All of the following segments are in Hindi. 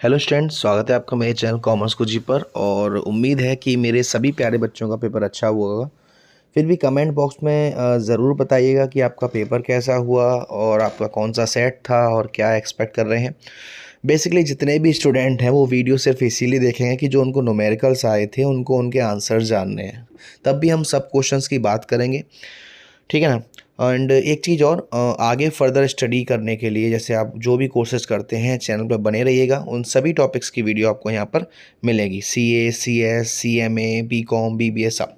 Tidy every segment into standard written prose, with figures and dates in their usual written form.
हेलो स्टूडेंट्स, स्वागत है आपका मेरे चैनल कॉमर्स कुजी पर। और उम्मीद है कि मेरे सभी प्यारे बच्चों का पेपर अच्छा हुआ होगा। फिर भी कमेंट बॉक्स में ज़रूर बताइएगा कि आपका पेपर कैसा हुआ और आपका कौन सा सेट था और क्या एक्सपेक्ट कर रहे हैं। बेसिकली जितने भी स्टूडेंट हैं वो वीडियो सिर्फ इसीलिए देखेंगे कि जो उनको न्यूमेरिकल्स आए थे उनको उनके आंसर्स जानने हैं। तब भी हम सब क्वेश्चंस की बात करेंगे, ठीक है ना। एंड एक चीज़ और, आगे फर्दर स्टडी करने के लिए जैसे आप जो भी कोर्सेज करते हैं चैनल पर बने रहिएगा। उन सभी टॉपिक्स की वीडियो आपको यहाँ पर मिलेगी, CA CS CMA BCom BBA सब।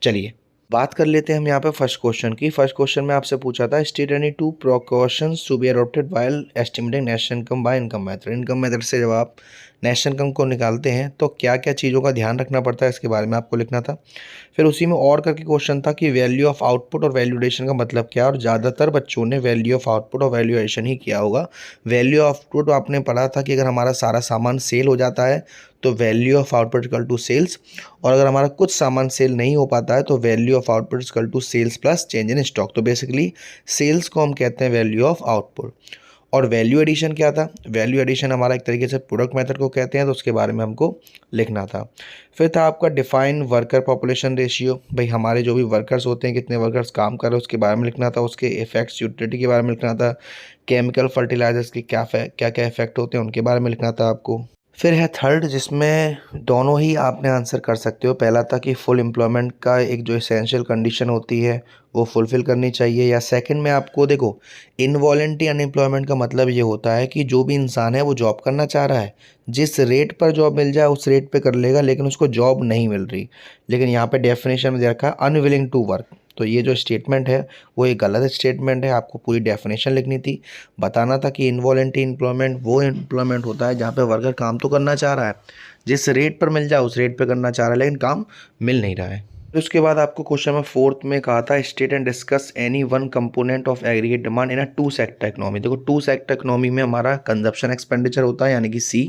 चलिए बात कर लेते हैं हम यहाँ पे फर्स्ट क्वेश्चन की। फर्स्ट क्वेश्चन में आपसे पूछा था state any two precautions to be adopted while estimating national income by income method. Income method से जब आप नेशनल इनकम को निकालते हैं तो क्या क्या चीज़ों का ध्यान रखना पड़ता है, इसके बारे में आपको लिखना था। फिर उसी में और करके क्वेश्चन था कि वैल्यू ऑफ आउटपुट और वैल्यू एडिशन का मतलब क्या है, और ज़्यादातर बच्चों ने वैल्यू ऑफ आउटपुट और वैल्यू एडिशन ही किया होगा। वैल्यू ऑफ आउटपुट आपने पढ़ा था कि अगर हमारा सारा सामान सेल हो जाता है तो value of output equal to sales, और अगर हमारा कुछ सामान सेल नहीं हो पाता है तो value of output equal to sales plus change in stock. तो बेसिकली सेल्स को हम कहते हैं वैल्यू ऑफ आउटपुट। और वैल्यू एडिशन क्या था? वैल्यू एडिशन हमारा एक तरीके से प्रोडक्ट मेथड को कहते हैं, तो उसके बारे में हमको लिखना था। फिर था आपका डिफाइन वर्कर पॉपुलेशन रेशियो। भाई हमारे जो भी वर्कर्स होते हैं, कितने वर्कर्स काम कर रहे हैं उसके बारे में लिखना था। उसके इफेक्ट्स यूटिलिटी के बारे में लिखना था। केमिकल फर्टिलाइजर्स के क्या क्या इफेक्ट होते हैं उनके बारे में लिखना था आपको। फिर है थर्ड, जिसमें दोनों ही आपने आंसर कर सकते हो। पहला था कि फुल एम्प्लॉयमेंट का एक जो एसेंशियल कंडीशन होती है वो फुलफ़िल करनी चाहिए, या सेकंड में आपको देखो इनवॉलेंटरी अनएम्प्लॉयमेंट का मतलब ये होता है कि जो भी इंसान है वो जॉब करना चाह रहा है, जिस रेट पर जॉब मिल जाए उस रेट पे कर लेगा, लेकिन उसको जॉब नहीं मिल रही। लेकिन यहाँ पे डेफिनेशन में दे रखा है अनविलिंग टू वर्क। तो ये जो स्टेटमेंट है वो एक गलत स्टेटमेंट है, आपको पूरी डेफिनेशन लिखनी थी। बताना था कि इनवॉलेंटरी एम्प्लॉयमेंट वो एम्प्लॉयमेंट होता है जहाँ पे वर्कर काम तो करना चाह रहा है, जिस रेट पर मिल जाए उस रेट पे करना चाह रहा है, लेकिन काम मिल नहीं रहा है। उसके बाद आपको क्वेश्चन में फोर्थ में कहा था state and discuss any one component of aggregate demand in a two sector economy. देखो टू सेक्टर इकोनॉमी में हमारा कंजप्शन एक्सपेंडिचर होता है यानी कि C,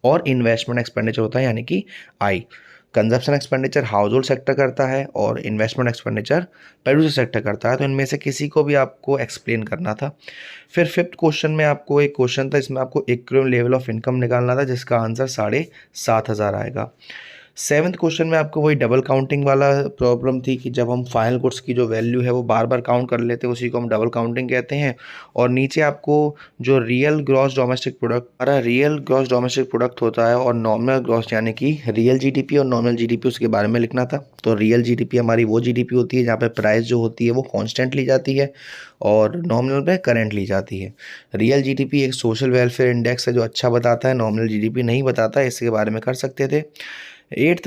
और इन्वेस्टमेंट एक्सपेंडिचर होता है यानी कि I। Consumption expenditure house hold sector करता है और इन्वेस्टमेंट एक्सपेंडिचर प्रोड्यूसर सेक्टर करता है, तो इनमें से किसी को भी आपको एक्सप्लेन करना था। फिर फिफ्थ क्वेश्चन में आपको एक क्वेश्चन था, इसमें आपको इक्विवेलेंट लेवल ऑफ इनकम निकालना था जिसका आंसर 7,500 आएगा। सेवन्थ क्वेश्चन में आपको वही डबल काउंटिंग वाला प्रॉब्लम थी कि जब हम फाइनल गुड्स की जो वैल्यू है वो बार बार काउंट कर लेते हैं, उसी को हम डबल काउंटिंग कहते हैं। और नीचे आपको जो रियल ग्रॉस डोमेस्टिक प्रोडक्ट, हमारा रियल ग्रॉस डोमेस्टिक प्रोडक्ट होता है और नॉमिनल ग्रॉस यानी कि रियल जीडीपी और नॉमिनल जीडीपी, उसके बारे में लिखना था। तो रियल जीडीपी हमारी वो जीडीपी होती है जहाँ पे प्राइस जो होती है वो कॉन्स्टेंट ली जाती है और नॉमिनल पे करंट ली जाती है। रियल जीडीपी एक सोशल वेलफेयर इंडेक्स है जो अच्छा बताता है, नॉमिनल जीडीपी नहीं बताता है, इसके बारे में कर सकते थे। एट्थ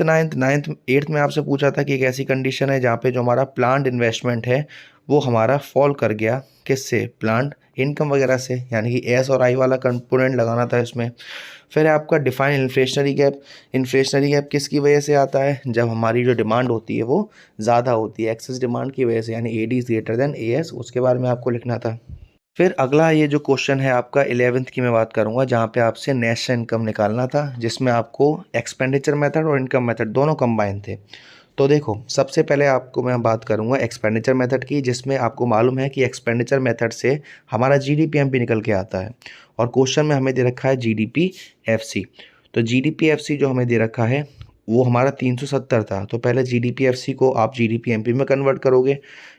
में आपसे पूछा था कि एक ऐसी कंडीशन है जहाँ पे जो हमारा प्लांट इन्वेस्टमेंट है वो हमारा फॉल कर गया, किससे? प्लांट इनकम वगैरह से, यानी कि S और I वाला कंपोनेंट लगाना था इसमें। फिर है आपका define inflationary gap. Inflationary gap किसकी वजह से आता है? जब हमारी जो डिमांड होती है वो ज़्यादा होती है, एक्सेस डिमांड की वजह से, यानी AD is greater than AS, उसके बारे में आपको लिखना था। फिर अगला ये जो क्वेश्चन है आपका 11th की मैं बात करूंगा, जहाँ पे आपसे नेशनल इनकम निकालना था, जिसमें आपको एक्सपेंडिचर मेथड और इनकम मेथड दोनों कंबाइन थे। तो देखो सबसे पहले आपको मैं बात करूंगा एक्सपेंडिचर मेथड की, जिसमें आपको मालूम है कि एक्सपेंडिचर मेथड से हमारा GDPMP निकल के आता है, और क्वेश्चन में हमें दे रखा है GDPFC। तो GDPFC जो हमें दे रखा है वो हमारा 370 था। तो पहले GDPFC को आप GDPMP में कन्वर्ट करोगे,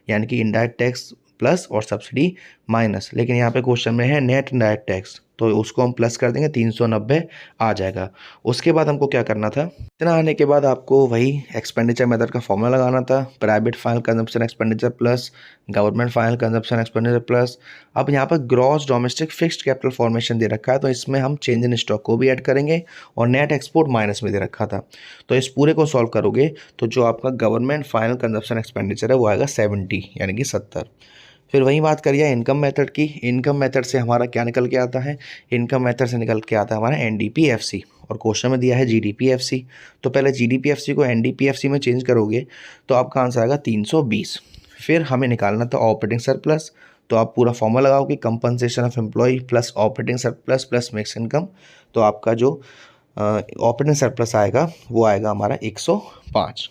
यानी कि इनडायरेक्ट टैक्स प्लस और सब्सिडी माइनस, लेकिन यहाँ पे क्वेश्चन में है नेट इनडायरेक्ट टैक्स, तो उसको हम प्लस कर देंगे, 390 आ जाएगा। उसके बाद हमको क्या करना था? इतना आने के बाद आपको वही एक्सपेंडिचर मेथड का फॉर्मूला लगाना था, private final consumption expenditure plus government final consumption expenditure plus. अब यहाँ पर gross domestic fixed capital formation दे रखा है, तो इसमें हम चेंज इन स्टॉक को भी ऐड करेंगे, और नेट एक्सपोर्ट माइनस में दे रखा था। तो इस पूरे को सॉल्व करोगे तो जो आपका गवर्नमेंट फाइनल कंजम्पशन एक्सपेंडिचर है वो आएगा 70, यानी कि 70। फिर वही बात करिए इनकम मेथड की। इनकम मेथड से हमारा क्या निकल के आता है? इनकम मेथड से निकल के आता है हमारा NDPFC, और क्वेश्चन में दिया है GDPFC। तो पहले GDPFC को NDPFC में चेंज करोगे तो आपका आंसर आएगा 320। फिर हमें निकालना था ऑपरेटिंग सरप्लस, तो आप पूरा फॉर्मूला लगाओगे compensation of employ plus operating surplus plus mix income. तो आपका जो ऑपरेटिंग सरप्लस आएगा वो आएगा हमारा 105,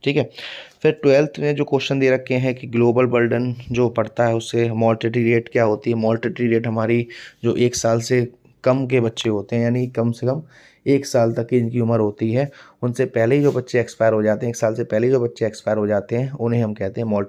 ठीक है। फिर 12th में जो क्वेश्चन दे रखे हैं कि ग्लोबल बर्डन जो पड़ता है उससे मोर्टेलिटी रेट क्या होती है। मोर्टेलिटी रेट हमारी जो 1 साल से कम के बच्चे होते हैं, यानी कम से कम 1 साल तक की इनकी उम्र होती है। उनसे पहले ही जो बच्चे एक्सपायर हो जाते हैं, 1 साल से पहले जो बच्चे एक्सपायर हो जाते हैं, उन्हें हम कहते हैं मोर्टल